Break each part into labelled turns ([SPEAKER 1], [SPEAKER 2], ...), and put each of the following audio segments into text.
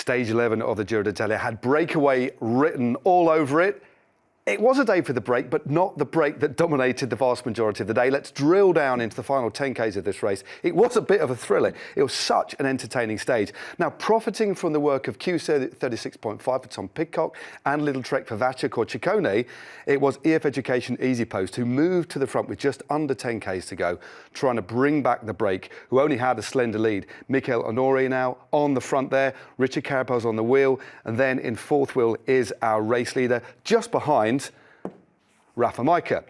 [SPEAKER 1] Stage 11 of the Giro D'Italia had breakaway written all over it. It was a day for the break, but not the break that dominated the vast majority of the day. Let's drill down into the final 10Ks of this race. It was a bit of a thriller. It was such an entertaining stage. Now, profiting from the work of Q36.5 for Tom Pidcock and Little Trek for Vacek or Ciccone, it was EF Education Easy Post who moved to the front with just under 10Ks to go, trying to bring back the break, who only had a slender lead. Mikel Honore now on the front there, Richard Carapaz on the wheel, and then in fourth wheel is our race leader, just behind Rafa Majka.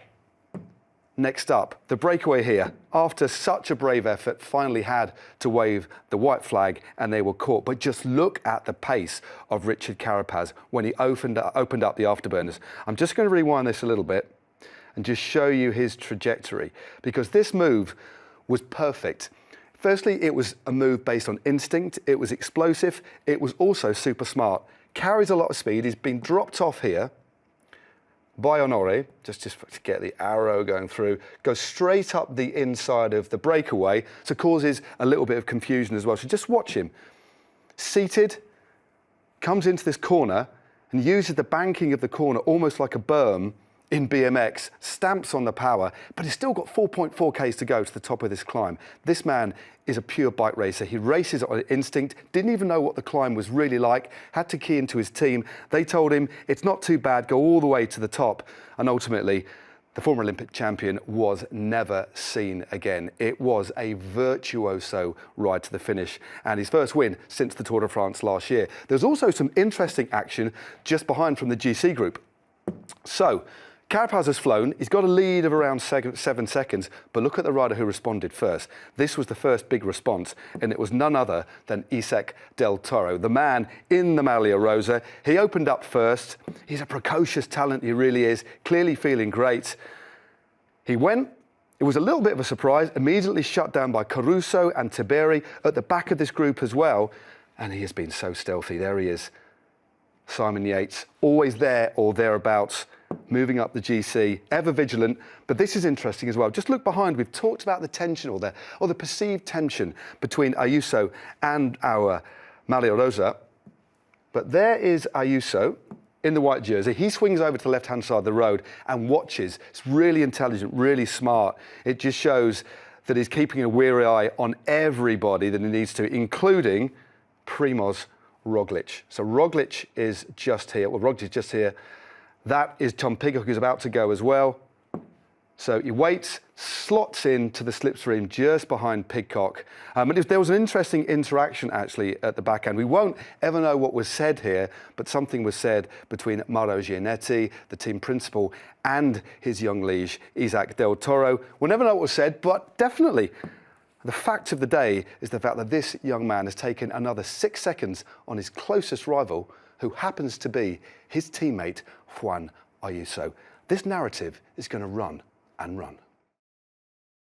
[SPEAKER 1] Next up, the breakaway here, after such a brave effort, finally had to wave the white flag and they were caught. But just look at the pace of Richard Carapaz when he opened up the afterburners. I'm just going to rewind this a little bit and just show you his trajectory, because this move was perfect. Firstly, it was a move based on instinct. It was explosive. It was also super smart. Carries a lot of speed. He's been dropped off here by Honore, just to get the arrow going through, goes straight up the inside of the breakaway, so causes a little bit of confusion as well. So just watch him. Seated, comes into this corner and uses the banking of the corner almost like a berm in BMX, stamps on the power, but he's still got 4.4 Ks to go to the top of this climb. This man is a pure bike racer. He races on instinct, didn't even know what the climb was really like, had to key into his team. They told him, it's not too bad, go all the way to the top. And ultimately, the former Olympic champion was never seen again. It was a virtuoso ride to the finish and his first win since the Tour de France last year. There's also some interesting action just behind from the GC group. So, Carapaz has flown, he's got a lead of around 7 seconds, but look at the rider who responded first. This was the first big response, and it was none other than Isak Del Toro, the man in the Maglia Rosa. He opened up first. He's a precocious talent, he really is, clearly feeling great. He went, it was a little bit of a surprise, immediately shut down by Caruso and Tiberi at the back of this group as well, and he has been so stealthy. There he is, Simon Yates, always there or thereabouts, moving up the GC, ever vigilant. But this is interesting as well. Just look behind. We've talked about the tension or the perceived tension between Ayuso and our Maglia Rosa. But there is Ayuso in the white jersey. He swings over to the left-hand side of the road and watches. It's really intelligent, really smart. It just shows that he's keeping a weary eye on everybody that he needs to, including Primoz Roglic. So Roglic is just here. Well, Roglic is just here. That is Tom Pidcock, who's about to go as well. So he waits, slots into the slipstream just behind Pidcock. There was an interesting interaction actually at the back end. We won't ever know what was said here, but something was said between Mauro Gianetti, the team principal, and his young liege, Isak Del Toro. We'll never know what was said, but definitely the fact of the day is the fact that this young man has taken another 6 seconds on his closest rival, who happens to be his teammate, Juan Ayuso. This narrative is going to run and run.